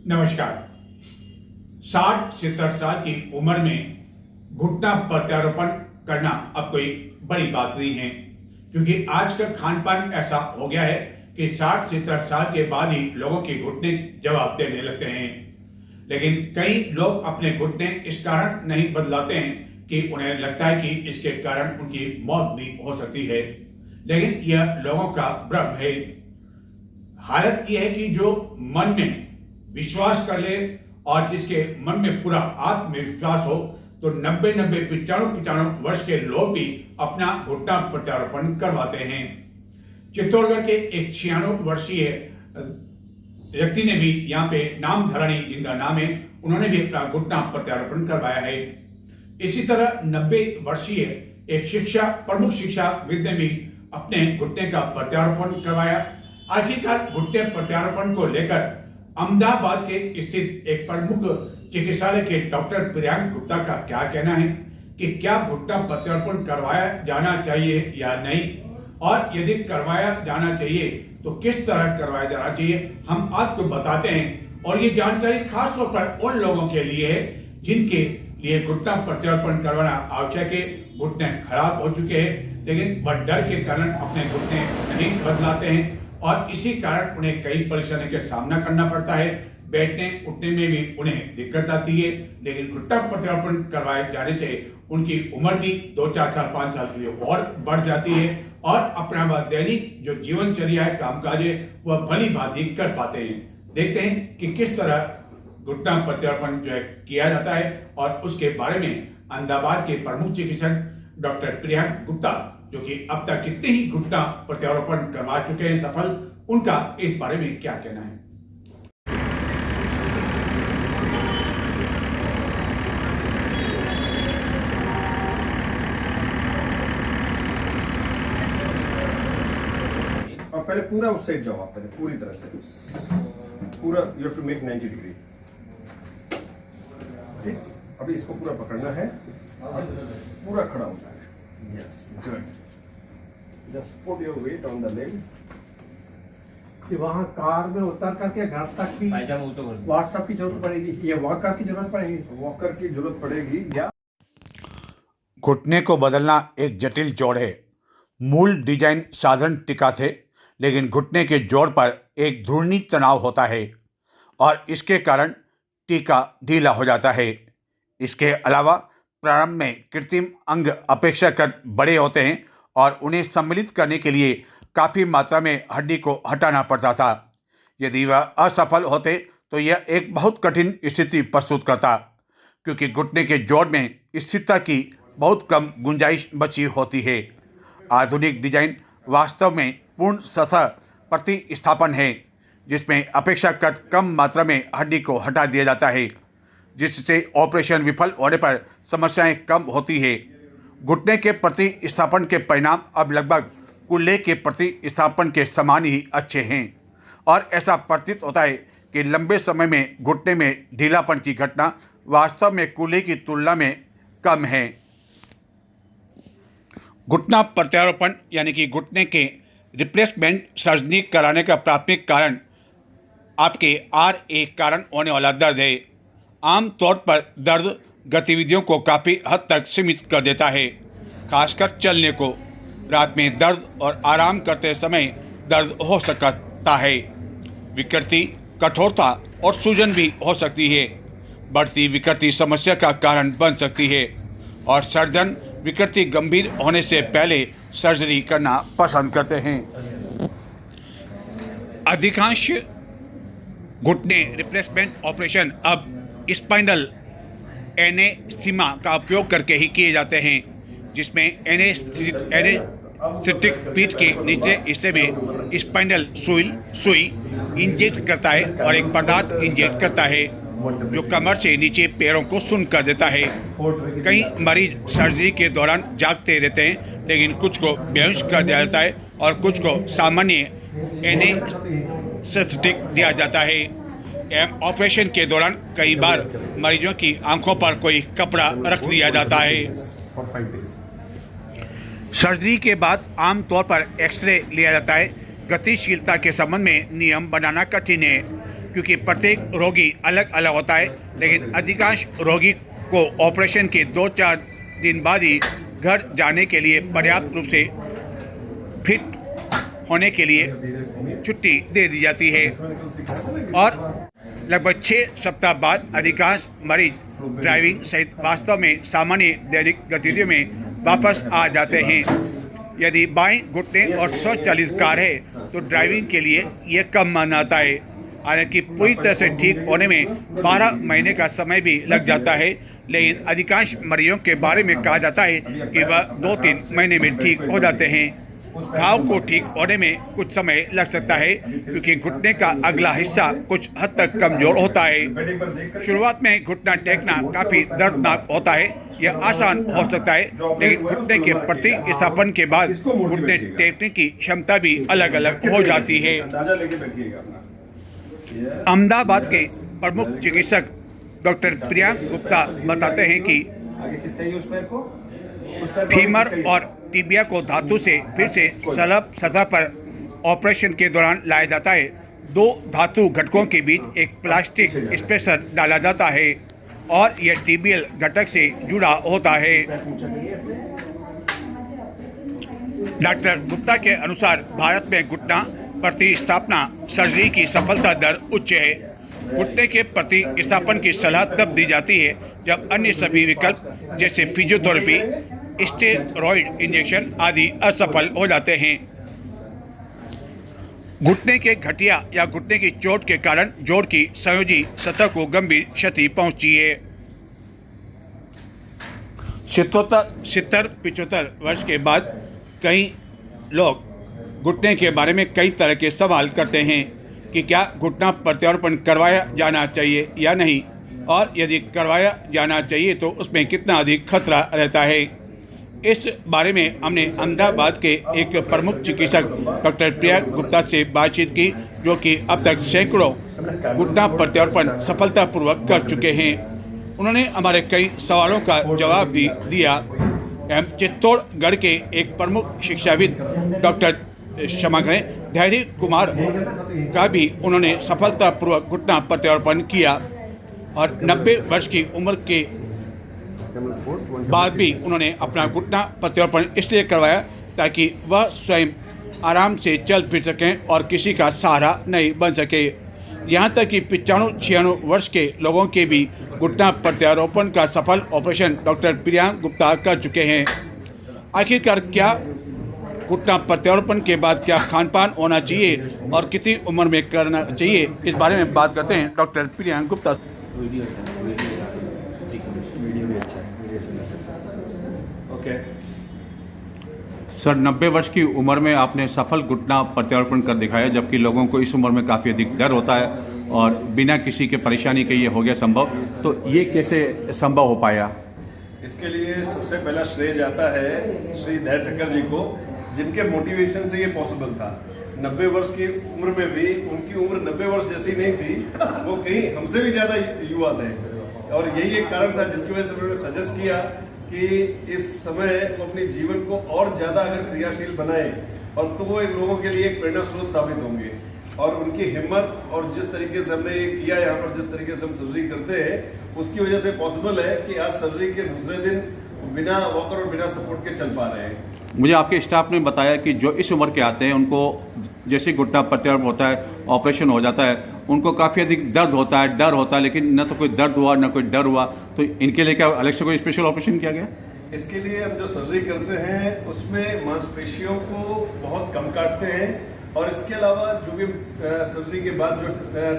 नमस्कार। 60-70 साल की उम्र में घुटना प्रत्यारोपण करना अब कोई बड़ी बात नहीं है, क्योंकि आज का खान पान ऐसा हो गया है कि 60-70 साल के बाद ही लोगों के घुटने जवाब देने लगते हैं। लेकिन कई लोग अपने घुटने इस कारण नहीं बदलाते हैं कि उन्हें लगता है कि इसके कारण उनकी मौत भी हो सकती है, लेकिन यह लोगों का भ्रम है। हालत यह है कि जो मन में विश्वास कर ले और जिसके मन में पूरा आत्मविश्वास हो, तो 95 वर्ष के लोग भी अपना घुटना प्रत्यारोपण करवाते हैं। चित्तौड़गढ़ के एक 96 वर्षीय व्यक्ति ने भी यहाँ पे नाम धरणी, जिनका नाम है, उन्होंने भी अपना घुटना प्रत्यारोपण करवाया है। इसी तरह 90 वर्षीय एक प्रमुख शिक्षाविद ने भी अपने घुटने का प्रत्यारोपण करवाया। आखिरकार घुटने प्रत्यारोपण को लेकर अहमदाबाद के स्थित एक प्रमुख चिकित्सालय के डॉक्टर प्रियांक गुप्ता का क्या कहना है कि क्या घुटना प्रत्यारोपण करवाया जाना चाहिए या नहीं, और यदि करवाया जाना चाहिए तो किस तरह करवाया जाना चाहिए, हम आपको बताते हैं। और ये जानकारी खास तौर पर उन लोगों के लिए है जिनके लिए घुटना प्रत्यारोपण करवाना आवश्यक है। घुटने खराब हो चुके हैं, लेकिन वह डर के कारण अपने घुटने नहीं बदलाते हैं और इसी कारण उन्हें कई परेशानियों का सामना करना पड़ता है। बैठने उठने में भी उन्हें दिक्कत आती है। लेकिन घुटना प्रत्यारोपण करवाए जाने से उनकी उम्र भी 2-4 साल 5 साल के लिए और बढ़ जाती है और अपना वह दैनिक जो जीवनचर्या है, कामकाज है, वह भली भांति कर पाते हैं। देखते हैं कि किस तरह घुटना प्रत्यारोपण जो है किया जाता है, और उसके बारे में अहमदाबाद के प्रमुख चिकित्सक डॉक्टर प्रियांक गुप्ता, जो कि अब तक कितने ही घुटना प्रत्यारोपण करवा चुके हैं सफल, उनका इस बारे में क्या कहना है। और पहले पूरा उस साइड जाओ, आप पहले पूरी तरह से पूरा, you have to make 90 degree. ठीक, अभी इसको पूरा पकड़ना है और पूरा खड़ा होना है। Yes, good. Just put your weight on the leg. कि वहाँ कार में उतर करके घर तक की व्हाट्सएप की जरूरत पड़ेगी, ये वॉकर की जरूरत पड़ेगी? वॉकर की जरूरत पड़ेगी या घुटने को बदलना एक जटिल जोड़ है। मूल डिजाइन साधारण टीका थे, लेकिन घुटने के जोड़ पर एक घूर्णी तनाव होता है और इसके कारण टीका ढीला हो जाता है। इसके अलावा प्रारंभ में कृत्रिम अंग अपेक्षाकृत बड़े होते हैं और उन्हें सम्मिलित करने के लिए काफ़ी मात्रा में हड्डी को हटाना पड़ता था। यदि वह असफल होते तो यह एक बहुत कठिन स्थिति प्रस्तुत करता, क्योंकि घुटने के जोड़ में स्थिरता की बहुत कम गुंजाइश बची होती है। आधुनिक डिजाइन वास्तव में पूर्ण सतह प्रतिस्थापन है, जिसमें अपेक्षाकृत कम मात्रा में हड्डी को हटा दिया जाता है, जिससे ऑपरेशन विफल होने पर समस्याएं कम होती है। घुटने के प्रतिस्थापन के परिणाम अब लगभग कूल्हे के प्रतिस्थापन के समान ही अच्छे हैं, और ऐसा प्रतीत होता है कि लंबे समय में घुटने में ढीलापन की घटना वास्तव में कूल्हे की तुलना में कम है। घुटना प्रत्यारोपण यानी कि घुटने के रिप्लेसमेंट सर्जरी कराने का प्राथमिक कारण आपके RA कारण होने वाला दर्द है। आमतौर पर दर्द गतिविधियों को काफ़ी हद तक सीमित कर देता है, खासकर चलने को। रात में दर्द और आराम करते समय दर्द हो सकता है। विकृति, कठोरता और सूजन भी हो सकती है। बढ़ती विकृति समस्या का कारण बन सकती है और सर्जन विकृति गंभीर होने से पहले सर्जरी करना पसंद करते हैं। अधिकांश घुटने रिप्लेसमेंट ऑपरेशन अब स्पाइनल एनेस्थीमा का उपयोग करके ही किए जाते हैं, जिसमें एनेस्थेटिक पीठ के निचले हिस्से में स्पाइनल सुई इंजेक्ट करता है और एक पदार्थ इंजेक्ट करता है जो कमर से नीचे पैरों को सुन्न कर देता है। कई मरीज सर्जरी के दौरान जागते रहते हैं, लेकिन कुछ को बेहोश कर दिया जाता है और कुछ को सामान्य एनेस्थेटिक दिया जाता है। ऑपरेशन के दौरान कई बार मरीजों की आंखों पर कोई कपड़ा रख दिया जाता है। सर्जरी के बाद आमतौर पर एक्सरे लिया जाता है। गतिशीलता के संबंध में नियम बनाना कठिन है, क्योंकि प्रत्येक रोगी अलग अलग होता है, लेकिन अधिकांश रोगी को ऑपरेशन के 2-4 दिन बाद ही घर जाने के लिए पर्याप्त रूप से फिट होने के लिए छुट्टी दे दी जाती है और लगभग 6 सप्ताह बाद अधिकांश मरीज ड्राइविंग सहित वास्तव में सामान्य दैनिक गतिविधियों में वापस आ जाते हैं। यदि बाएं घुटने और स्वचालित कार है तो ड्राइविंग के लिए यह कम माना जाता है। हालांकि पूरी तरह से ठीक होने में 12 महीने का समय भी लग जाता है, लेकिन अधिकांश मरीजों के बारे में कहा जाता है कि वह 2-3 महीने में ठीक हो जाते हैं। घाव को ठीक होने में कुछ समय लग सकता है क्योंकि घुटने का अगला हिस्सा कुछ हद तक कमजोर होता है। शुरुआत में घुटना टेकना काफी दर्दनाक होता है। यह आसान हो सकता है, लेकिन घुटने के प्रतिस्थापन के बाद घुटने टेकने की क्षमता भी अलग अलग हो जाती है। अहमदाबाद के प्रमुख चिकित्सक डॉक्टर प्रियांक गुप्ता बताते हैं कि फीमर और टिबिया को धातु से फिर से सलब सतह पर ऑपरेशन के दौरान लाया जाता है। 2 धातु घटकों के बीच एक प्लास्टिक स्पेसर डाला जाता है और यह टिबियल घटक से जुड़ा होता है। डॉक्टर गुप्ता के अनुसार भारत में घुटना प्रतिस्थापना सर्जरी की सफलता दर उच्च है। घुटने के प्रतिस्थापन की सलाह तब दी जाती है जब अन्य सभी विकल्प जैसे फिजियोथेरेपी, स्टेरॉइड इंजेक्शन आदि असफल हो जाते हैं। घुटने के घटिया या घुटने की चोट के कारण जोड़ की संयोजी सतह को गंभीर क्षति पहुंची है। 70-75 वर्ष के बाद कई लोग घुटने के बारे में कई तरह के सवाल करते हैं कि क्या घुटना प्रत्यारोपण करवाया जाना चाहिए या नहीं, और यदि करवाया जाना चाहिए तो उसमें कितना अधिक खतरा रहता है। इस बारे में हमने अहमदाबाद के एक प्रमुख चिकित्सक डॉक्टर प्रियांक गुप्ता से बातचीत की, जो कि अब तक सैकड़ों घुटना प्रत्यारोपण सफलतापूर्वक कर चुके हैं। उन्होंने हमारे कई सवालों का जवाब भी दिया। चित्तौड़गढ़ के एक प्रमुख शिक्षाविद डॉक्टर क्षमा करें धैर्य कुमार का भी उन्होंने सफलतापूर्वक घुटना प्रत्यारोपण किया और 90 वर्ष की उम्र के बाद भी उन्होंने अपना घुटना प्रत्यारोपण इसलिए करवाया ताकि वह स्वयं आराम से चल फिर सकें और किसी का सहारा नहीं बन सके। यहाँ तक कि 95-96 वर्ष के लोगों के भी घुटना प्रत्यारोपण का सफल ऑपरेशन डॉक्टर प्रियांक गुप्ता कर चुके हैं। आखिरकार क्या घुटना प्रत्यारोपण के बाद क्या खान पान होना चाहिए और कितनी उम्र में करना चाहिए, इस बारे में बात करते हैं डॉक्टर प्रियांक गुप्ता। सर, 90 वर्ष की उम्र में आपने सफल घुटना प्रत्यारोपण कर दिखाया, जबकि लोगों को इस उम्र में काफ़ी अधिक डर होता है और बिना किसी के परेशानी के ये हो गया संभव। तो ये कैसे संभव हो पाया? इसके लिए सबसे पहला श्रेय जाता है श्री धैर्य ठक्कर जी को, जिनके मोटिवेशन से ये पॉसिबल था। 90 वर्ष की उम्र में भी उनकी उम्र 90 वर्ष जैसी नहीं थी, वो कहीं हमसे भी ज़्यादा युवा थे और यही एक कारण था जिसकी वजह से उन्होंने सजेस्ट किया कि इस समय वो अपने जीवन को और ज़्यादा अगर क्रियाशील बनाए और तो वो लोगों के लिए एक प्रेरणा स्रोत साबित होंगे। और उनकी हिम्मत और जिस तरीके से हमने ये किया यहाँ पर, जिस तरीके से हम सर्जरी करते हैं, उसकी वजह से पॉसिबल है कि आज सर्जरी के दूसरे दिन बिना वॉकर और बिना सपोर्ट के चल पा रहे हैं। मुझे आपके स्टाफ ने बताया कि जो इस उम्र के आते हैं उनको जैसे घुटना प्रत्यारोपण होता है, ऑपरेशन हो जाता है, उनको काफ़ी अधिक दर्द होता है, डर होता है, लेकिन न तो कोई दर्द हुआ न कोई डर हुआ। तो इनके लिए क्या अलग से कोई स्पेशल ऑपरेशन किया गया? इसके लिए हम जो सर्जरी करते हैं उसमें मांसपेशियों को बहुत कम काटते हैं और इसके अलावा जो भी सर्जरी के बाद जो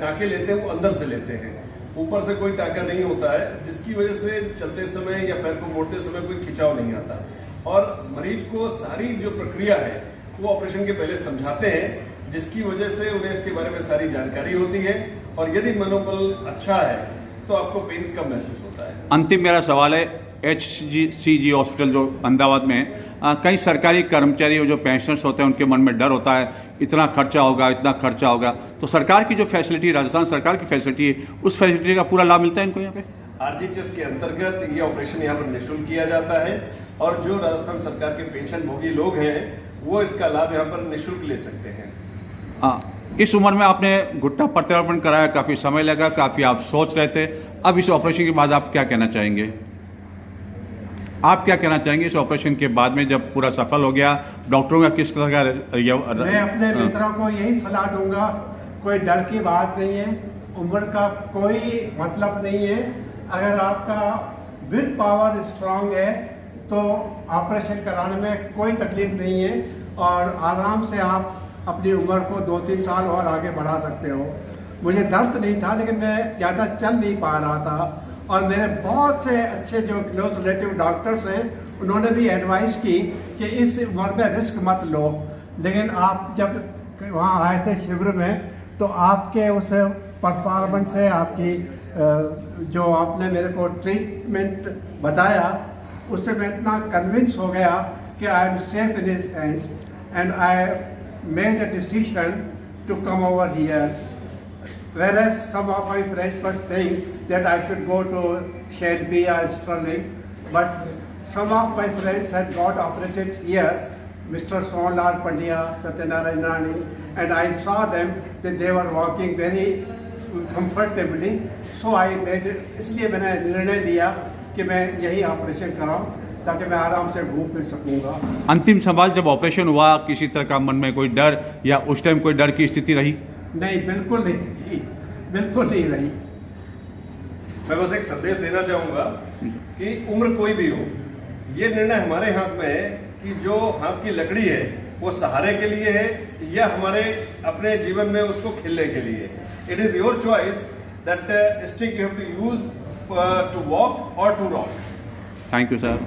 टाँके लेते हैं वो अंदर से लेते हैं, ऊपर से कोई टाँका नहीं होता है, जिसकी वजह से चलते समय या पैर को मोड़ते समय कोई खिंचाव नहीं आता। और मरीज को सारी जो प्रक्रिया है वो ऑपरेशन के पहले समझाते हैं, जिसकी वजह से उन्हें इसके बारे में सारी जानकारी होती है और यदि मनोबल अच्छा है तो आपको पेन कम महसूस होता है। अंतिम मेरा सवाल है, HCG हॉस्पिटल जो अहमदाबाद में है, कई सरकारी कर्मचारी जो पेंशनर्स होते हैं उनके मन में डर होता है इतना खर्चा होगा, इतना खर्चा होगा। तो सरकार की जो फैसिलिटी, राजस्थान सरकार की फैसिलिटी है, उस फैसिलिटी का पूरा लाभ मिलता है इनको यहाँ पे? RGHS के अंतर्गत ये ऑपरेशन यहाँ पर निःशुल्क किया जाता है और जो राजस्थान सरकार के पेंशन भोगी लोग हैं वो इसका लाभ यहाँ पर निःशुल्क ले सकते हैं। इस उम्र में आपने घुटना प्रत्यारोपण कराया, काफ़ी समय लगा, काफ़ी आप सोच रहे थे, अब इस ऑपरेशन के बाद आप क्या कहना चाहेंगे? आप क्या कहना चाहेंगे इस ऑपरेशन के बाद में जब पूरा सफल हो गया? डॉक्टरों का किस तरह का मैं अपने मित्रों को यही सलाह दूंगा, कोई डर की बात नहीं है, उम्र का कोई मतलब नहीं है। अगर आपका विल पावर स्ट्रांग है तो ऑपरेशन कराने में कोई तकलीफ नहीं है और आराम से आप अपनी उम्र को 2-3 साल और आगे बढ़ा सकते हो। मुझे दर्द नहीं था लेकिन मैं ज़्यादा चल नहीं पा रहा था और मेरे बहुत से अच्छे जो क्लोज रिलेटिव डॉक्टर्स हैं उन्होंने भी एडवाइस की कि इस उम्र में रिस्क मत लो। लेकिन आप जब वहाँ आए थे शिविर में तो आपके उस परफॉर्मेंस से, आपकी जो आपने मेरे को ट्रीटमेंट बताया उससे मैं इतना कन्विंस हो गया कि I am safe in his hands and I made a decision to come over here. Whereas some of my friends were saying that I should go to Shelby or Sterling, but some of my friends had got operated here, Mr. Sonlal Pandya, Satyanarayan Rani, and I saw them that they were walking very comfortably. So I made it, इसलिए मैंने निर्णय लिया कि मैं यही operation कराऊं ताकि मैं आराम से घूम फिर सकूंगा। अंतिम सवाल, जब ऑपरेशन हुआ किसी तरह का मन में कोई डर या उस टाइम कोई डर की स्थिति रही? नहीं, बिल्कुल नहीं, बिल्कुल नहीं रही। मैं बस एक संदेश देना चाहूंगा कि उम्र कोई भी हो, ये निर्णय हमारे हाथ में है कि जो हाथ की लकड़ी है वो सहारे के लिए है या हमारे अपने जीवन में उसको खिलने के लिए। It is your choice that stick you have to use to walk और to rock. Thank you sir.